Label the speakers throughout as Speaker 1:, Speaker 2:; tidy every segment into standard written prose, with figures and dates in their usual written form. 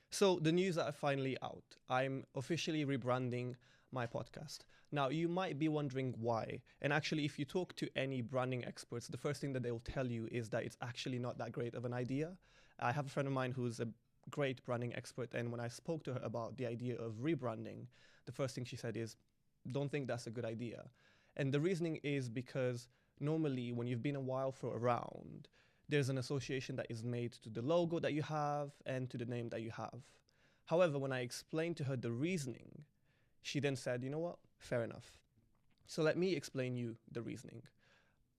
Speaker 1: So the news are finally out. I'm officially rebranding my podcast. Now, you might be wondering why. And actually, if you talk to any branding experts, the first thing that they will tell you is that it's actually not that great of an idea. I have a friend of mine who's a great branding expert, and when I spoke to her about the idea of rebranding, the first thing she said is, don't think that's a good idea. And the reasoning is because normally when you've been a while for around, there's an association that is made to the logo that you have and to the name that you have. However, when I explained to her the reasoning, she then said, you know what, fair enough. So let me explain you the reasoning.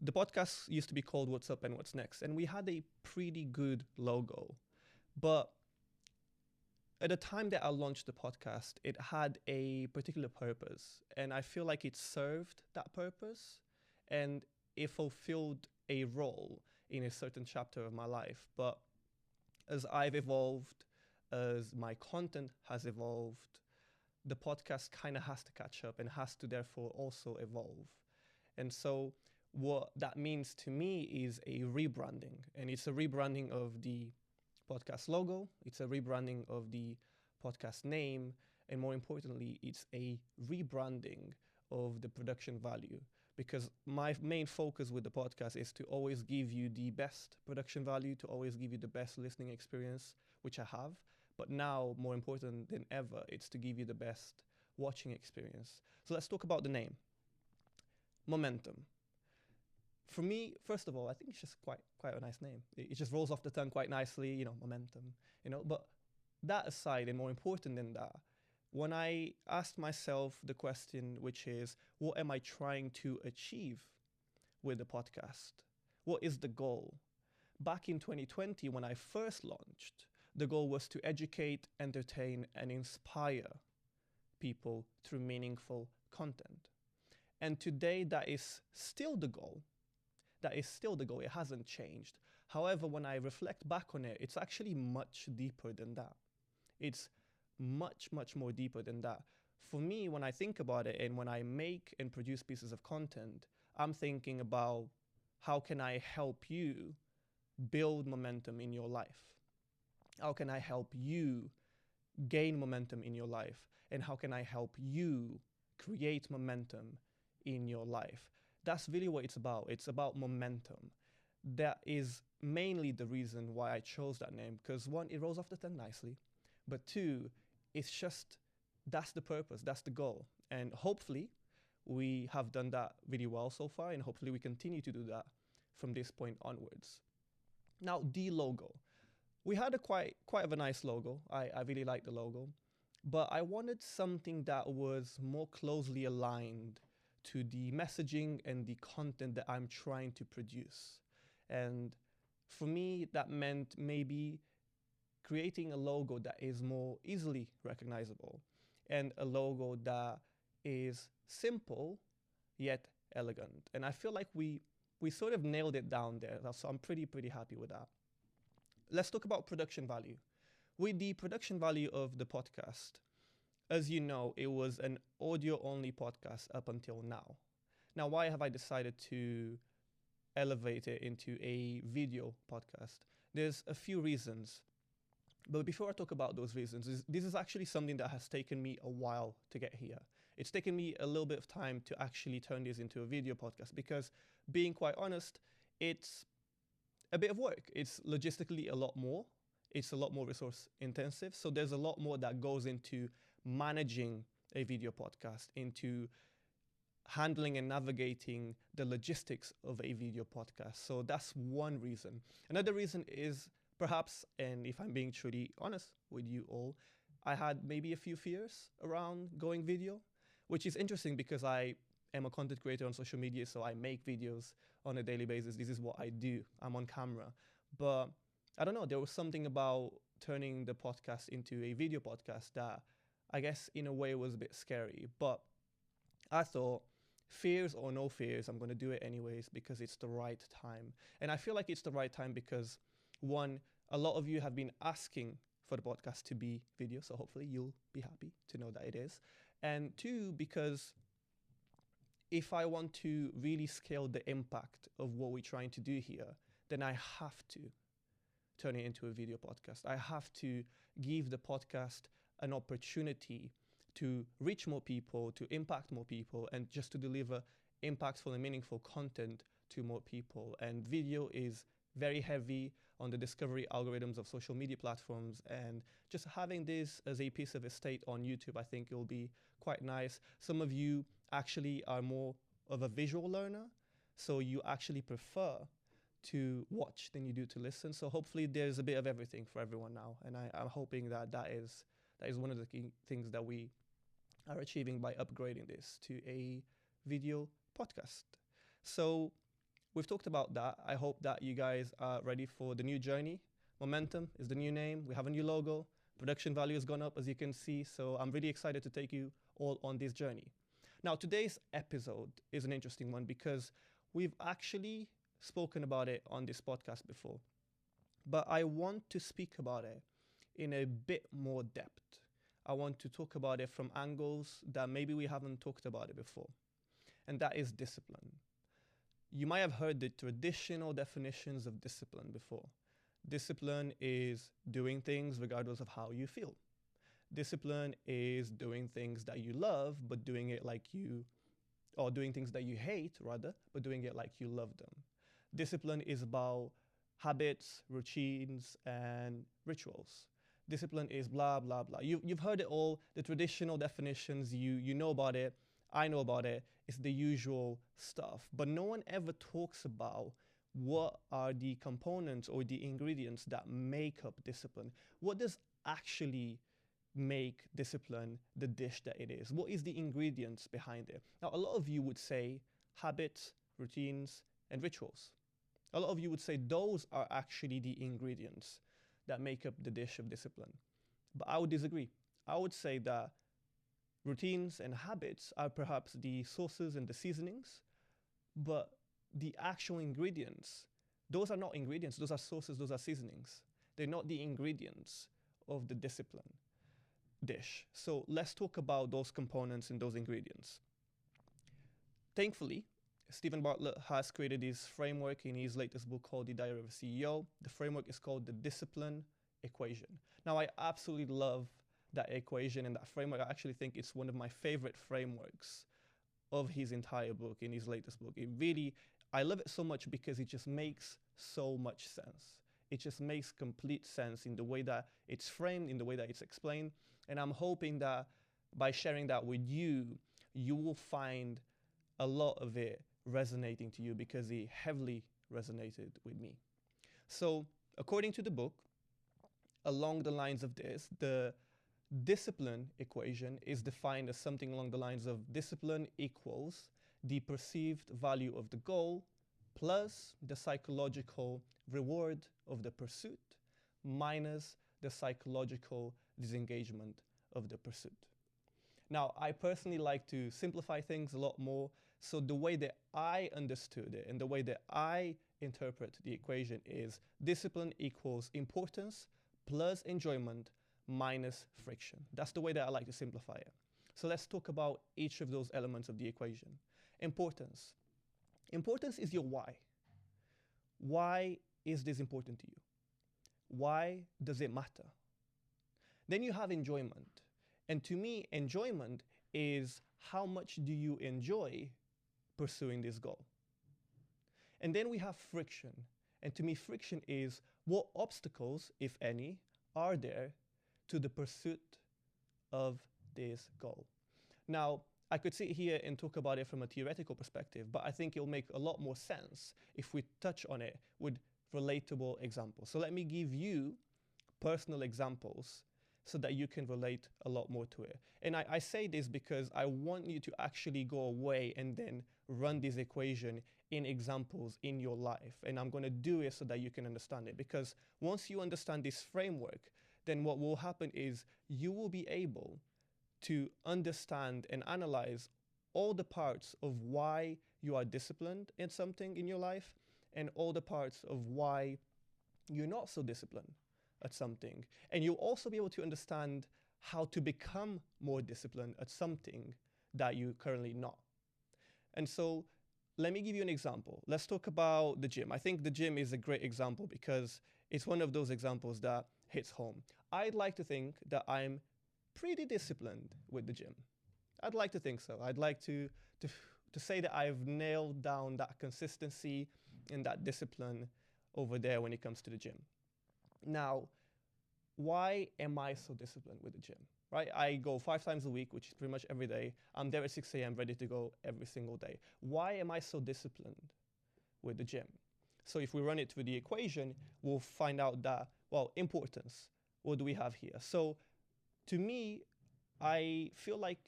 Speaker 1: The podcast used to be called What's Up and What's Next, and we had a pretty good logo. But at the time that I launched the podcast, it had a particular purpose, and I feel like it served that purpose and it fulfilled a role in a certain chapter of my life. But as I've evolved, as my content has evolved, the podcast kind of has to catch up and has to therefore also evolve. And so what that means to me is a rebranding, and it's a rebranding of the podcast logo, it's a rebranding of the podcast name, and more importantly, it's a rebranding of the production value. Because my main focus with the podcast is to always give you the best production value, to always give you the best listening experience, which I have. But now, more important than ever, it's to give you the best watching experience. So let's talk about the name. Momentum. For me, first of all, I think it's just quite a nice name. It just rolls off the tongue quite nicely, momentum, But that aside, and more important than that, when I asked myself the question, which is, what am I trying to achieve with the podcast? What is the goal? Back in 2020, when I first launched, the goal was to educate, entertain, and inspire people through meaningful content. And today, that is still the goal. That is still the goal. It hasn't changed. However, when I reflect back on it, it's actually much deeper than that. It's much, much more deeper than that. For me, when I think about it and when I make and produce pieces of content, I'm thinking about how can I help you build momentum in your life? How can I help you gain momentum in your life? And how can I help you create momentum in your life? That's really what it's about. It's about momentum. That is mainly the reason why I chose that name, because one, it rolls off the tongue nicely, but two, it's just, that's the purpose, that's the goal. And hopefully we have done that really well so far, and hopefully we continue to do that from this point onwards. Now, the logo. We had a quite of a nice logo. I really like the logo, but I wanted something that was more closely aligned to the messaging and the content that I'm trying to produce. And for me, that meant maybe creating a logo that is more easily recognizable and a logo that is simple yet elegant. And I feel like we sort of nailed it down there. So I'm pretty happy with that. Let's talk about production value. With the production value of the podcast, as you know, it was an audio-only podcast up until now. Now, why have I decided to elevate it into a video podcast? There's a few reasons. But before I talk about those reasons, this is actually something that has taken me a while to get here. It's taken me a little bit of time to actually turn this into a video podcast because, being quite honest, it's a bit of work. It's logistically a lot more. It's a lot more resource intensive. So there's a lot more that goes into managing a video podcast, into handling and navigating the logistics of a video podcast. So that's one reason. Another reason is perhaps, and if I'm being truly honest with you all, I had maybe a few fears around going video, which is interesting because I am a content creator on social media, so I make videos on a daily basis. This is what I do. I'm on camera. But I don't know, there was something about turning the podcast into a video podcast that I guess in a way was a bit scary. But I thought, fears or no fears, I'm going to do it anyways because it's the right time. And I feel like it's the right time because, one, a lot of you have been asking for the podcast to be video, so hopefully you'll be happy to know that it is. And two, because if I want to really scale the impact of what we're trying to do here, then I have to turn it into a video podcast. I have to give the podcast an opportunity to reach more people, to impact more people, and just to deliver impactful and meaningful content to more people. And video is very heavy on the discovery algorithms of social media platforms, and just having this as a piece of estate on YouTube, I think it will be quite nice. Some of you actually are more of a visual learner, so you actually prefer to watch than you do to listen. So hopefully there's a bit of everything for everyone now, and I'm hoping that is one of the key things that we are achieving by upgrading this to a video podcast. So we've talked about that. I hope that you guys are ready for the new journey. Momentum is the new name. We have a new logo. Production value has gone up, as you can see. So I'm really excited to take you all on this journey. Now, today's episode is an interesting one because we've actually spoken about it on this podcast before, but I want to speak about it in a bit more depth. I want to talk about it from angles that maybe we haven't talked about it before, and that is discipline. You might have heard the traditional definitions of discipline before. Discipline is doing things regardless of how you feel. Discipline is doing things that you love, but doing it like you, or doing things that you hate rather, but doing it like you love them. Discipline is about habits, routines, and rituals. Discipline is blah, blah, blah. You've heard it all, the traditional definitions, you know about it, I know about it, it's the usual stuff. But no one ever talks about what are the components or the ingredients that make up discipline. What does actually make discipline the dish that it is? What is the ingredients behind it? Now, a lot of you would say habits, routines, and rituals. A lot of you would say those are actually the ingredients that make up the dish of discipline. But I would disagree. I would say that routines and habits are perhaps the sauces and the seasonings, but the actual ingredients, those are not ingredients, those are sauces, those are seasonings. They're not the ingredients of the discipline dish. So let's talk about those components and those ingredients. Thankfully, Stephen Bartlett has created this framework in his latest book called The Diary of a CEO. The framework is called the Discipline Equation. Now, I absolutely love that equation and that framework. I actually think it's one of my favorite frameworks of his entire book, in his latest book. I love it so much because it just makes so much sense. It just makes complete sense in the way that it's framed, in the way that it's explained. And I'm hoping that by sharing that with you, you will find a lot of it resonating to you because it heavily resonated with me. So according to the book, along the lines of this, the discipline equation is defined as something along the lines of discipline equals the perceived value of the goal plus the psychological reward of the pursuit minus the psychological disengagement of the pursuit. Now, I personally like to simplify things a lot more. So the way that I understood it and the way that I interpret the equation is discipline equals importance plus enjoyment minus friction. That's the way that I like to simplify it. So let's talk about each of those elements of the equation. Importance. Importance is your why. Why is this important to you? Why does it matter? Then you have enjoyment. And to me, enjoyment is how much do you enjoy pursuing this goal? And then we have friction. And to me, friction is what obstacles, if any, are there to the pursuit of this goal. Now, I could sit here and talk about it from a theoretical perspective, but I think it'll make a lot more sense if we touch on it with relatable examples. So let me give you personal examples so that you can relate a lot more to it. And I say this because I want you to actually go away and then run this equation in examples in your life. And I'm going to do it so that you can understand it. Because once you understand this framework, then what will happen is you will be able to understand and analyze all the parts of why you are disciplined in something in your life and all the parts of why you're not so disciplined at something. And you'll also be able to understand how to become more disciplined at something that you're currently not. And so Let me give you an example. Let's talk about the gym. I think the gym is a great example because it's one of those examples that hits home. I'd like to think that I'm pretty disciplined with the gym. I'd like to think so. I'd like to to say that I've nailed down that consistency and that discipline over there when it comes to the gym. Now, why am I so disciplined with the gym? Right? I go 5 times a week, which is pretty much every day. I'm there at 6 a.m. ready to go every single day. Why am I so disciplined with the gym? So if we run it through the equation, we'll find out that, well, importance, what do we have here? So to me, I feel like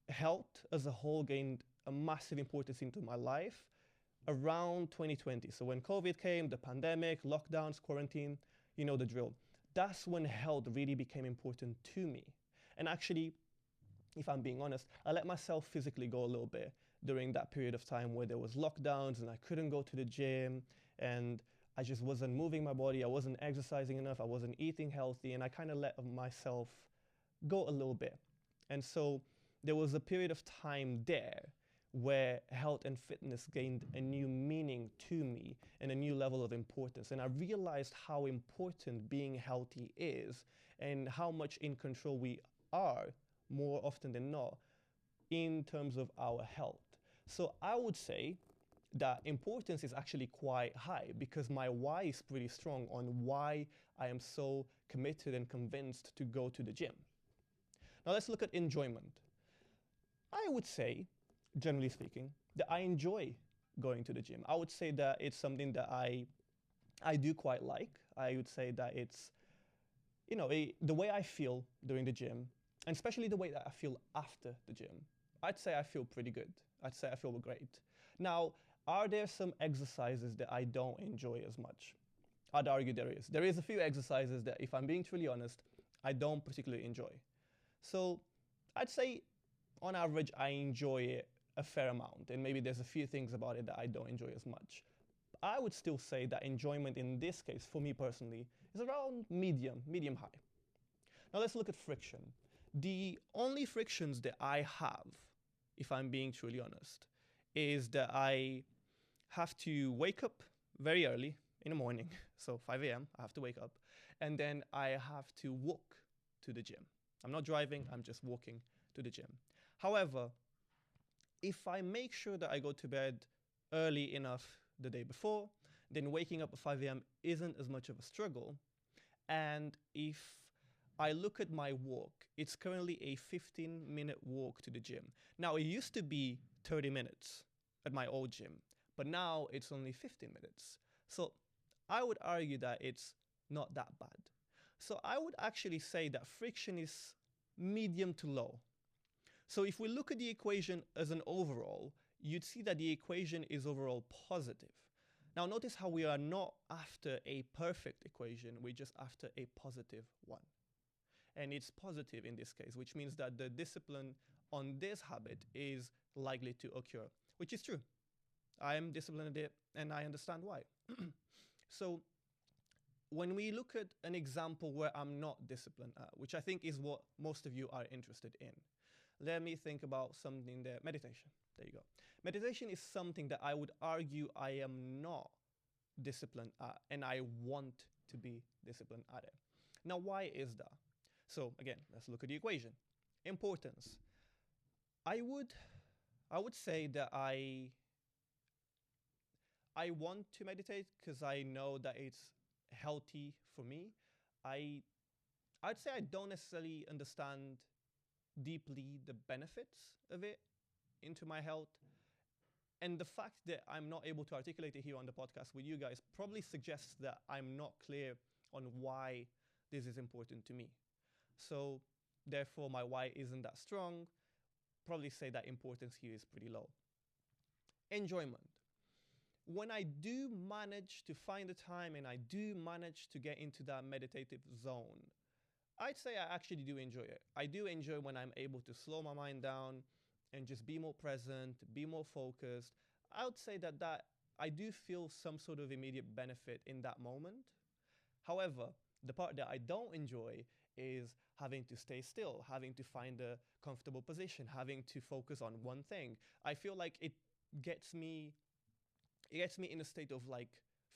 Speaker 1: health as a whole gained a massive importance into my life around 2020. So when COVID came, the pandemic, lockdowns, quarantine, you know the drill. That's when health really became important to me. And actually, if I'm being honest, I let myself physically go a little bit during that period of time where there was lockdowns and I couldn't go to the gym and I just wasn't moving my body, I wasn't exercising enough, I wasn't eating healthy, and I kind of let myself go a little bit. And so there was a period of time there where health and fitness gained a new meaning to me and a new level of importance. And I realized how important being healthy is and how much in control we are more often than not in terms of our health. So I would say that importance is actually quite high because my why is pretty strong on why I am so committed and convinced to go to the gym. Now let's look at enjoyment. I would say, generally speaking, that I enjoy going to the gym. I would say that it's something that I do quite like. I would say that it's, the way I feel during the gym, and especially the way that I feel after the gym. I'd say I feel pretty good. I'd say I feel great. Now, are there some exercises that I don't enjoy as much? I'd argue there is. There is a few exercises that, if I'm being truly honest, I don't particularly enjoy. So I'd say on average, I enjoy it a fair amount, and maybe there's a few things about it that I don't enjoy as much. I would still say that enjoyment in this case, for me personally, is around medium high. Now let's look at friction. The only frictions that I have, if I'm being truly honest, is that I have to wake up very early in the morning, so 5 a.m., I have to wake up, and then I have to walk to the gym. I'm not driving, I'm just walking to the gym. However, if I make sure that I go to bed early enough the day before, then waking up at 5 a.m. isn't as much of a struggle. And if I look at my walk, it's currently a 15-minute walk to the gym. Now, it used to be 30 minutes at my old gym, but now it's only 15 minutes. So I would argue that it's not that bad. So I would actually say that friction is medium to low. So if we look at the equation as an overall, you'd see that the equation is overall positive. Now notice how we are not after a perfect equation, we're just after a positive one. And it's positive in this case, which means that the discipline on this habit is likely to occur, which is true. I am disciplined at it and I understand why. So when we look at an example where I'm not disciplined at, which I think is what most of you are interested in, let me think about something there. Meditation. There you go. Meditation is something that I would argue I am not disciplined at, and I want to be disciplined at it. Now, why is that? So again, let's look at the equation. Importance. I would say that I want to meditate because I know that it's healthy for me. I'd say I don't necessarily understand deeply the benefits of it into my health. And the fact that I'm not able to articulate it here on the podcast with you guys probably suggests that I'm not clear on why this is important to me. So therefore my why isn't that strong. Probably say that importance here is pretty low. Enjoyment. When I do manage to find the time and I do manage to get into that meditative zone, I'd say I actually do enjoy it. I do enjoy when I'm able to slow my mind down and just be more present, be more focused. I would say that I do feel some sort of immediate benefit in that moment. However, the part that I don't enjoy is having to stay still, having to find a comfortable position, having to focus on one thing. I feel like gets me it gets me in a state of like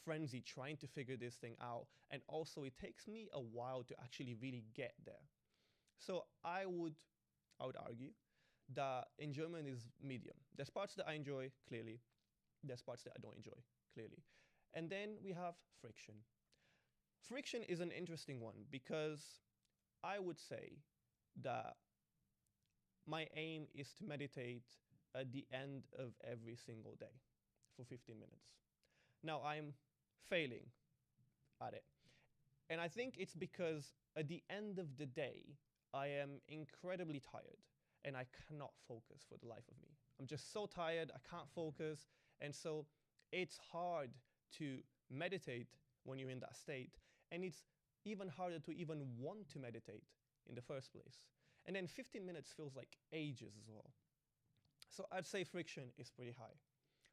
Speaker 1: frenzy trying to figure this thing out, and also it takes me a while to actually really get there. So I would argue that enjoyment is medium. There's parts that I enjoy clearly, there's parts that I don't enjoy clearly. And then we have friction. Friction is an interesting one because I would say that my aim is to meditate at the end of every single day for 15 minutes. Now I'm failing at it. And I think it's because at the end of the day, I am incredibly tired and I cannot focus for the life of me. I'm just so tired, I can't focus. And so it's hard to meditate when you're in that state. And it's even harder to even want to meditate in the first place. And then 15 minutes feels like ages as well. So I'd say friction is pretty high.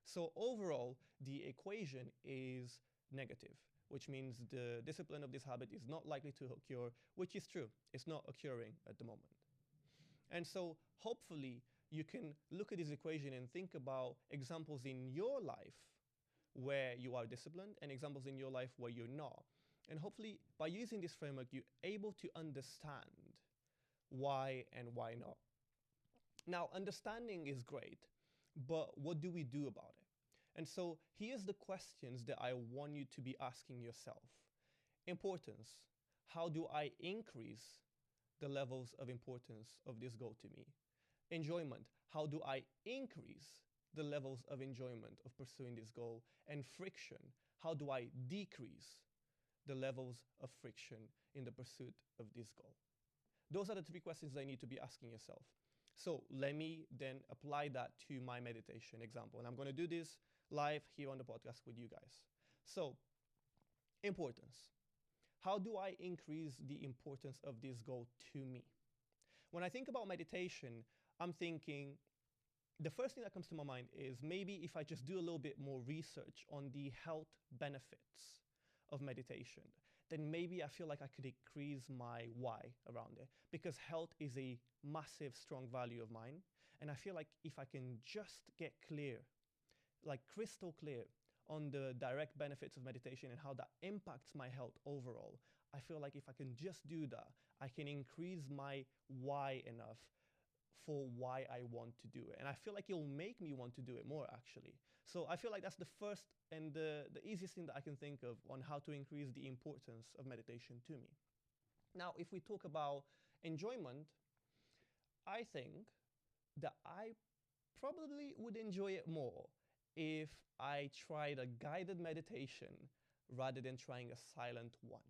Speaker 1: So overall, the equation is negative, which means the discipline of this habit is not likely to occur, which is true. It's not occurring at the moment. And so hopefully you can look at this equation and think about examples in your life where you are disciplined and examples in your life where you're not. And hopefully by using this framework, you're able to understand why and why not. Now, understanding is great, but what do we do about it? And so here's the questions that I want you to be asking yourself. Importance. How do I increase the levels of importance of this goal to me? Enjoyment. How do I increase the levels of enjoyment of pursuing this goal? And friction. How do I decrease the levels of friction in the pursuit of this goal? Those are the three questions that you need to be asking yourself. So let me then apply that to my meditation example. And I'm going to do this live here on the podcast with you guys. So, importance. How do I increase the importance of this goal to me? When I think about meditation, I'm thinking, the first thing that comes to my mind is maybe if I just do a little bit more research on the health benefits of meditation, then maybe I feel like I could increase my why around it, because health is a massive, strong value of mine. And I feel like if I can just get clear, like crystal clear on the direct benefits of meditation and how that impacts my health overall, I feel like if I can just do that, I can increase my why enough for why I want to do it. And I feel like it'll make me want to do it more, actually. So I feel like that's the first and the easiest thing that I can think of on how to increase the importance of meditation to me. Now, if we talk about enjoyment, I think that I probably would enjoy it more if I tried a guided meditation rather than trying a silent one.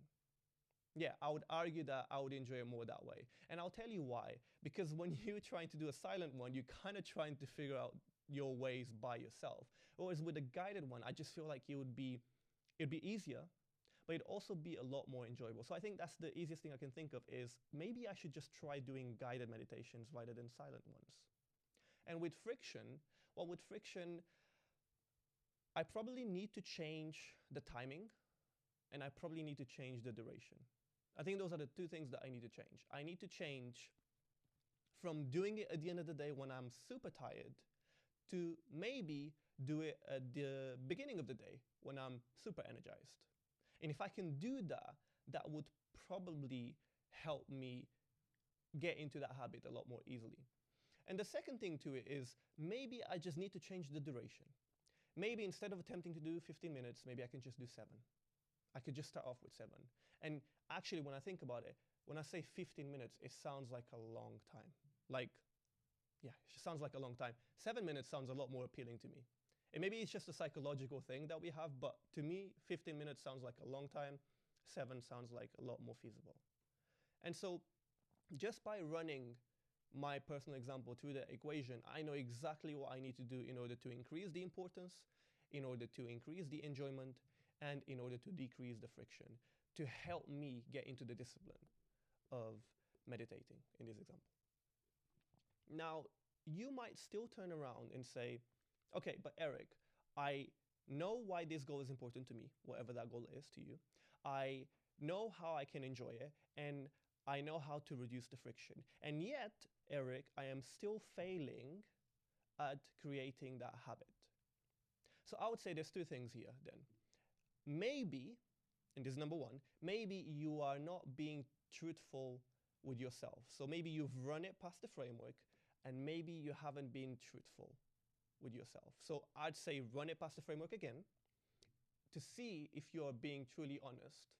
Speaker 1: Yeah, I would argue that I would enjoy it more that way. And I'll tell you why. Because when you're trying to do a silent one, you're kind of trying to figure out your ways by yourself. Whereas with a guided one, I just feel like it'd be easier, but it'd also be a lot more enjoyable. So I think that's the easiest thing I can think of is maybe I should just try doing guided meditations rather than silent ones. And with friction, I probably need to change the timing and I probably need to change the duration. I think those are the two things that I need to change. I need to change from doing it at the end of the day when I'm super tired to maybe do it at the beginning of the day when I'm super energized. And if I can do that, that would probably help me get into that habit a lot more easily. And the second thing to it is maybe I just need to change the duration. Maybe instead of attempting to do 15 minutes, maybe I can just do 7. I could just start off with 7. And actually, when I think about it, when I say 15 minutes, it sounds like a long time. Yeah, it sounds like a long time. 7 minutes sounds a lot more appealing to me. And maybe it's just a psychological thing that we have, but to me, 15 minutes sounds like a long time. 7 sounds like a lot more feasible. And so just by running my personal example through the equation, I know exactly what I need to do in order to increase the importance, in order to increase the enjoyment, and in order to decrease the friction, to help me get into the discipline of meditating in this example. Now, you might still turn around and say, okay, but Eric, I know why this goal is important to me, whatever that goal is to you. I know how I can enjoy it, and I know how to reduce the friction. And yet, Eric, I am still failing at creating that habit. So I would say there's two things here then. Maybe, and this is number one, maybe you are not being truthful with yourself. So maybe you've run it past the framework and maybe you haven't been truthful with yourself. So I'd say run it past the framework again to see if you're being truly honest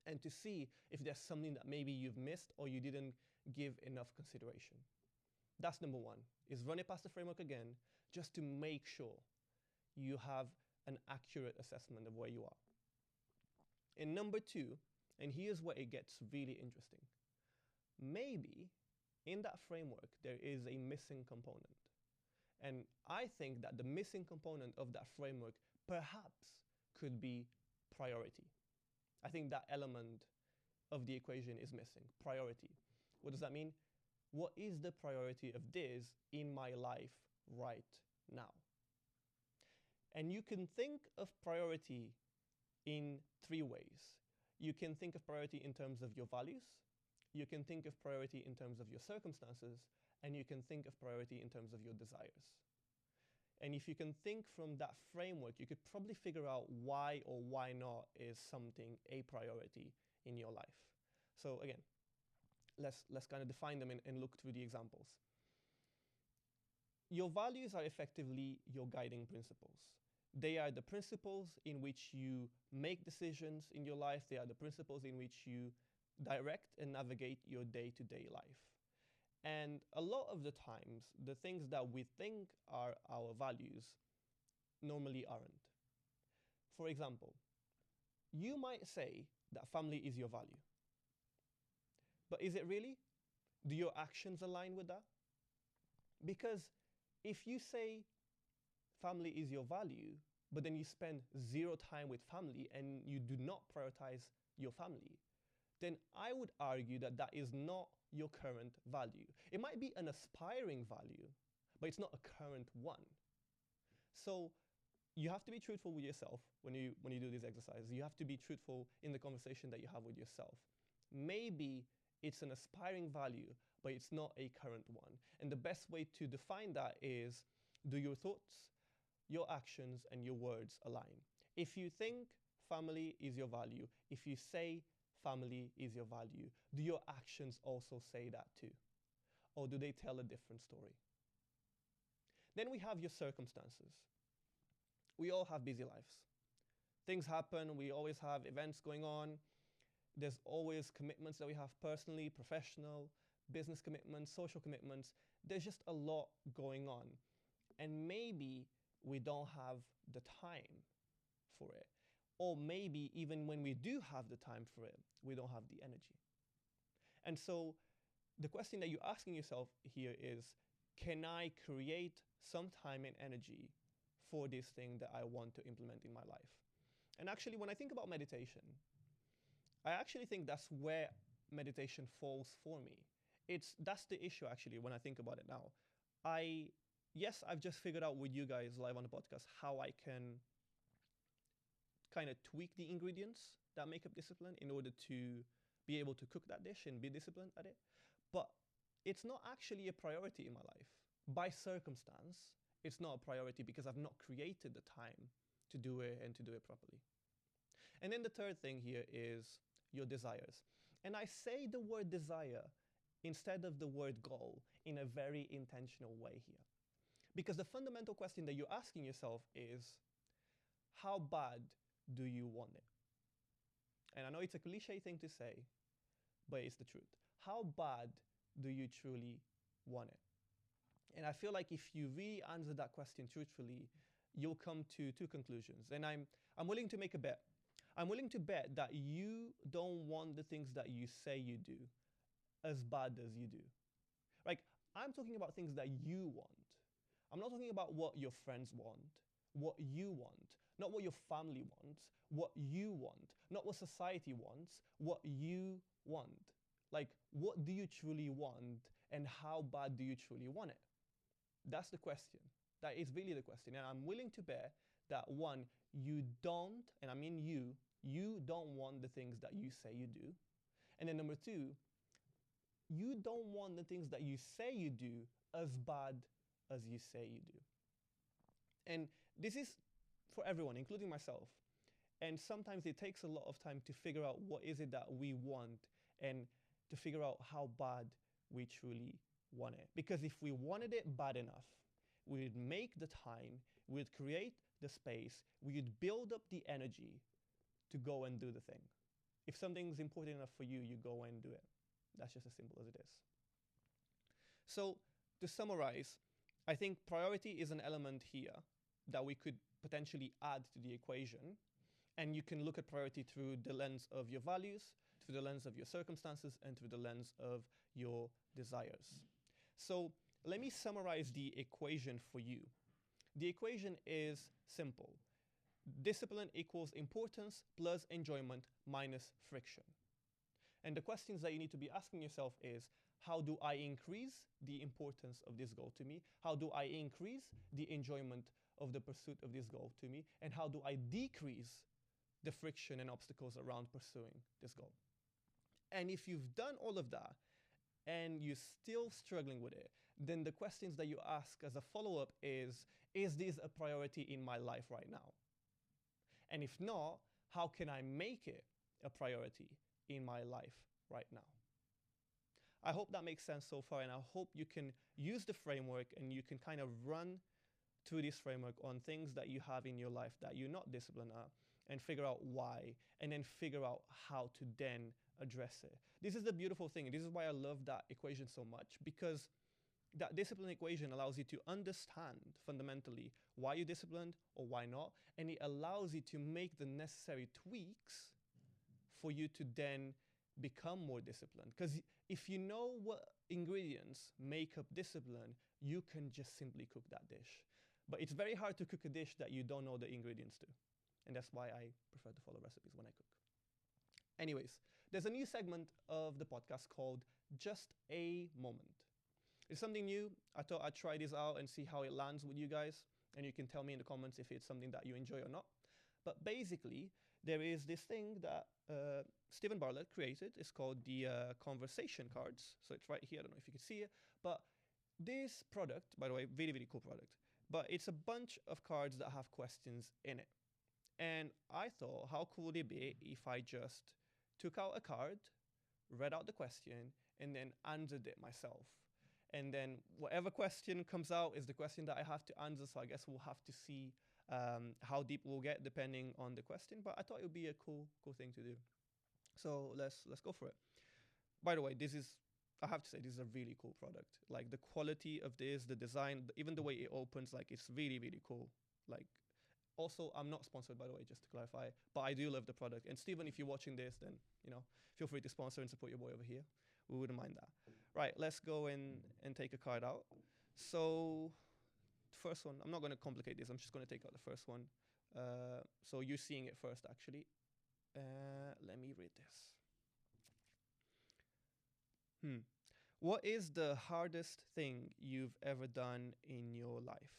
Speaker 1: and to see if there's something that maybe you've missed or you didn't give enough consideration. That's number one, is run it past the framework again just to make sure you have an accurate assessment of where you are. And number two, and here's where it gets really interesting, maybe in that framework there is a missing component. And I think that the missing component of that framework perhaps could be priority. I think that element of the equation is missing, priority. What does that mean? What is the priority of this in my life right now? And you can think of priority in three ways. You can think of priority in terms of your values, you can think of priority in terms of your circumstances, and you can think of priority in terms of your desires. And if you can think from that framework, you could probably figure out why or why not is something a priority in your life. So again, let's kind of define them and look through the examples. Your values are effectively your guiding principles. They are the principles in which you make decisions in your life. They are the principles in which you direct and navigate your day-to-day life. And a lot of the times, the things that we think are our values normally aren't. For example, you might say that family is your value. But is it really? Do your actions align with that? Because if you say family is your value, but then you spend zero time with family and you do not prioritize your family, then I would argue that that is not your current value. It might be an aspiring value, but it's not a current one. So you have to be truthful with yourself when you do these exercises. You have to be truthful in the conversation that you have with yourself. Maybe it's an aspiring value, but it's not a current one. And the best way to define that is, do your thoughts, your actions, and your words align? If you think family is your value, if you say family is your value, do your actions also say that too? Or do they tell a different story? Then we have your circumstances. We all have busy lives. Things happen, we always have events going on. There's always commitments that we have personally, professional, business commitments, social commitments. There's just a lot going on. And maybe we don't have the time for it. Or maybe even when we do have the time for it, we don't have the energy. And so the question that you're asking yourself here is, can I create some time and energy for this thing that I want to implement in my life? And actually, when I think about meditation, I actually think that's where meditation falls for me. That's the issue, actually, when I think about it now. Yes, I've just figured out with you guys live on the podcast how I can kind of tweak the ingredients that make up discipline in order to be able to cook that dish and be disciplined at it. But it's not actually a priority in my life. By circumstance, it's not a priority because I've not created the time to do it and to do it properly. And then the third thing here is your desires. And I say the word desire instead of the word goal in a very intentional way here. Because the fundamental question that you're asking yourself is, how bad do you want it? And I know it's a cliche thing to say, but it's the truth. How bad do you truly want it? And I feel like if you really answer that question truthfully, you'll come to two conclusions. And I'm willing to make a bet. I'm willing to bet that you don't want the things that you say you do as bad as you do. Like, I'm talking about things that you want. I'm not talking about what your friends want, what you want, not what your family wants, what you want, not what society wants, what you want. Like, what do you truly want and how bad do you truly want it? That's the question. That is really the question. And I'm willing to bet that one, you don't, and I mean you don't want the things that you say you do. And then number two, you don't want the things that you say you do as bad as you say you do. And this is for everyone, including myself. And sometimes it takes a lot of time to figure out what is it that we want and to figure out how bad we truly want it. Because if we wanted it bad enough, we would make the time, we would create the space, we would build up the energy to go and do the thing. If something's important enough for you, you go and do it. That's just as simple as it is. So to summarize, I think priority is an element here that we could potentially add to the equation. And you can look at priority through the lens of your values, through the lens of your circumstances, and through the lens of your desires. So let me summarize the equation for you. The equation is simple. Discipline equals importance plus enjoyment minus friction. And the questions that you need to be asking yourself is, how do I increase the importance of this goal to me? How do I increase the enjoyment of the pursuit of this goal to me? And how do I decrease the friction and obstacles around pursuing this goal? And if you've done all of that and you're still struggling with it, then the questions that you ask as a follow-up is this a priority in my life right now? And if not, how can I make it a priority in my life right now? I hope that makes sense so far, and I hope you can use the framework and you can kind of run through this framework on things that you have in your life that you're not disciplined at and figure out why, and then figure out how to then address it. This is the beautiful thing. This is why I love that equation so much, because that discipline equation allows you to understand fundamentally why you're disciplined or why not, and it allows you to make the necessary tweaks for you to then become more disciplined. Because if you know what ingredients make up discipline, you can just simply cook that dish. But it's very hard to cook a dish that you don't know the ingredients to. And that's why I prefer to follow recipes when I cook. Anyways, there's a new segment of the podcast called Just a Moment. It's something new. I thought I'd try this out and see how it lands with you guys. And you can tell me in the comments if it's something that you enjoy or not. But basically, there is this thing that Stephen Bartlett created. It's called the conversation cards. So it's right here. I don't know if you can see it. But this product, by the way, really, really cool product. But it's a bunch of cards that have questions in it. And I thought, how cool would it be if I just took out a card, read out the question, and then answered it myself? And then whatever question comes out is the question that I have to answer. So I guess we'll have to see how deep we'll get depending on the question. But I thought it would be a cool thing to do. So let's go for it. By the way, I have to say, this is a really cool product. Like the quality of this, the design, even the way it opens, like it's really, really cool. Like, also, I'm not sponsored, by the way, just to clarify, but I do love the product. And Stephen, if you're watching this, then, feel free to sponsor and support your boy over here. We wouldn't mind that. Right, let's go and take a card out. So, the first one, I'm not going to complicate this. I'm just going to take out the first one. So you're seeing it first, actually. Let me read this. What is the hardest thing you've ever done in your life?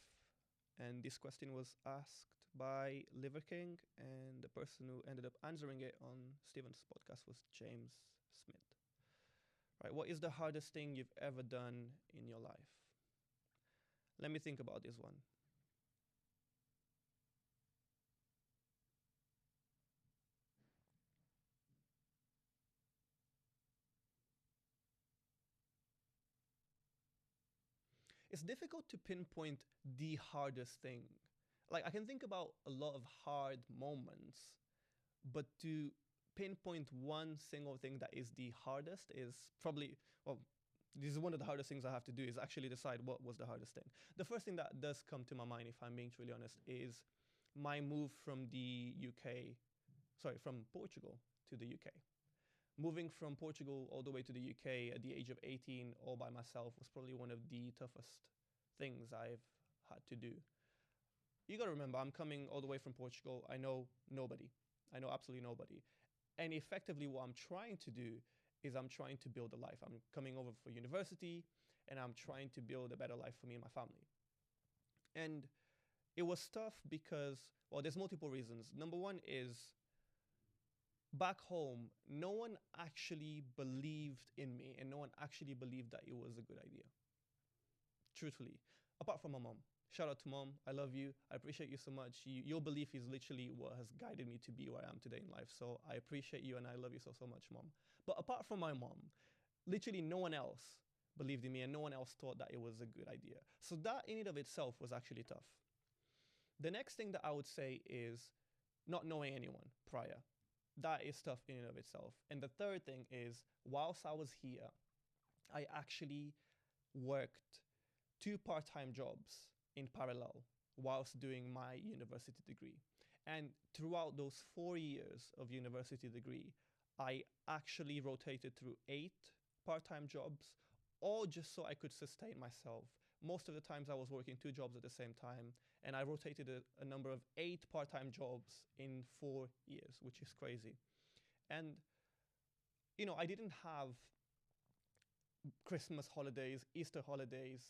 Speaker 1: And this question was asked by Liver King, and the person who ended up answering it on Stephen's podcast was James Smith. Right, what is the hardest thing you've ever done in your life? Let me think about this one. It's difficult to pinpoint the hardest thing. Like, I can think about a lot of hard moments, but to pinpoint one single thing that is the hardest is probably, this is one of the hardest things I have to do, is actually decide what was the hardest thing. The first thing that does come to my mind, if I'm being truly honest, is my move from from Portugal to the UK. Moving from Portugal all the way to the UK at the age of 18 all by myself was probably one of the toughest things I've had to do. You got to remember, I'm coming all the way from Portugal. I know nobody. I know absolutely nobody. And effectively what I'm trying to do is I'm trying to build a life. I'm coming over for university and I'm trying to build a better life for me and my family. And it was tough because, there's multiple reasons. Number one is, back home, no one actually believed in me and no one actually believed that it was a good idea. Truthfully, apart from my mom. shout out to mom. I love you. I appreciate you so much. Your belief is literally what has guided me to be where I am today in life. So I appreciate you and I love you so, so much, mom. But apart from my mom, literally no one else believed in me and no one else thought that it was a good idea. So that in and of itself was actually tough. The next thing that I would say is not knowing anyone prior. That is tough in and of itself. And the third thing is, whilst I was here, I actually worked 2 part-time jobs in parallel whilst doing my university degree. And throughout those 4 years of university degree, I actually rotated through 8 part-time jobs, all just so I could sustain myself. Most of the times I was working 2 jobs at the same time, and I rotated a number of 8 part-time jobs in 4 years, which is crazy. And, you know, I didn't have Christmas holidays, Easter holidays.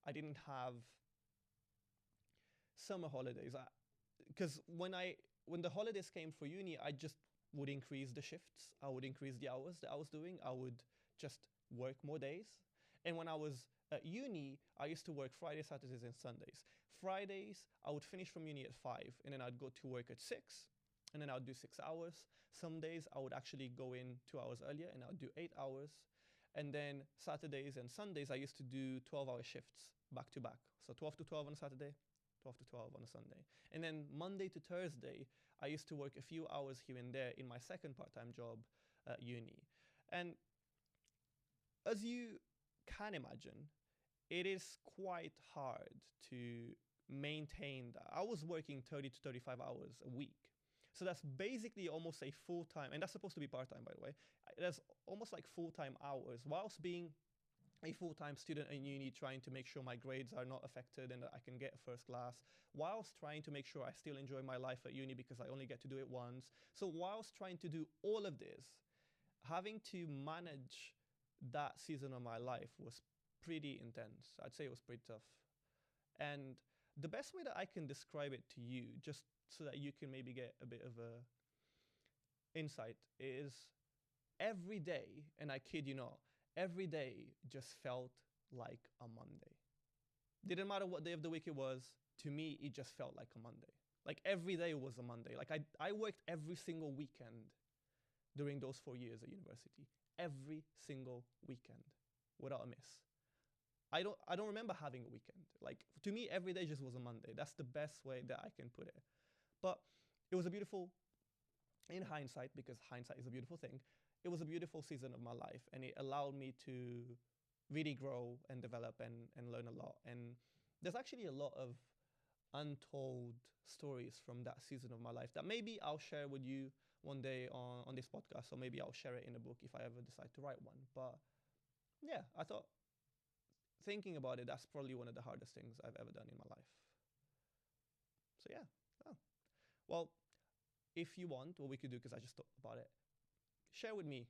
Speaker 1: I didn't have summer holidays. Because when the holidays came for uni, I just would increase the shifts. I would increase the hours that I was doing. I would just work more days. And when I was at uni, I used to work Fridays, Saturdays, and Sundays. Fridays, I would finish from uni at 5, and then I'd go to work at 6, and then I'd do 6 hours. Some days I would actually go in 2 hours earlier, and I'd do 8 hours. And then Saturdays and Sundays, I used to do 12-hour shifts back to back. So 12 to 12 on a Saturday, 12 to 12 on a Sunday. And then Monday to Thursday, I used to work a few hours here and there in my second part-time job at uni. And as you can imagine, it is quite hard to maintain that. I was working 30 to 35 hours a week. So that's basically almost a full-time, and that's supposed to be part-time, by the way. That's almost like full-time hours, whilst being a full-time student in uni, trying to make sure my grades are not affected and that I can get a first class, whilst trying to make sure I still enjoy my life at uni because I only get to do it once. So whilst trying to do all of this, having to manage that season of my life was pretty intense. I'd say it was pretty tough. And the best way that I can describe it to you, just so that you can maybe get a bit of a insight, is every day, and I kid you not, every day just felt like a Monday. Didn't matter what day of the week it was, to me, it just felt like a Monday. Like every day was a Monday. Like I worked every single weekend during those 4 years at university. Every single weekend, without a miss. I don't remember having a weekend. Like, to me, every day just was a Monday. That's the best way that I can put it. But it was a beautiful, in hindsight, because hindsight is a beautiful thing, it was a beautiful season of my life, and it allowed me to really grow and develop and learn a lot. And there's actually a lot of untold stories from that season of my life that maybe I'll share with you one day on this podcast, or maybe I'll share it in a book if I ever decide to write one. But yeah, I thought, thinking about it, that's probably one of the hardest things I've ever done in my life. So yeah. Oh. Well, if you want, what we could do, because I just thought about it, share with me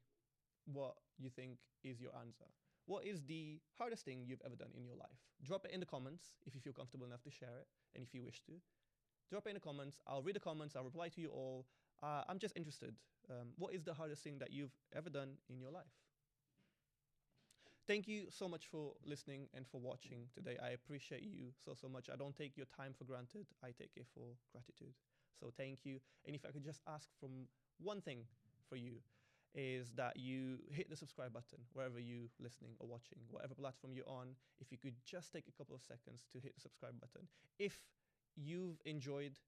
Speaker 1: what you think is your answer. What is the hardest thing you've ever done in your life? Drop it in the comments if you feel comfortable enough to share it, and if you wish to. Drop it in the comments. I'll read the comments. I'll reply to you all. I'm just interested. What is the hardest thing that you've ever done in your life? Thank you so much for listening and for watching today. I appreciate you so, so much. I don't take your time for granted. I take it for gratitude. So thank you. And if I could just ask from one thing for you, is that you hit the subscribe button wherever you're listening or watching, whatever platform you're on. If you could just take a couple of seconds to hit the subscribe button. If you've enjoyed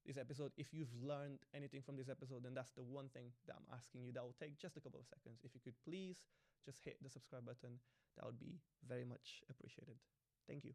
Speaker 1: this episode, if you've learned anything from this episode, then that's the one thing that I'm asking you. That will take just a couple of seconds. If you could please just hit the subscribe button, that would be very much appreciated. Thank you.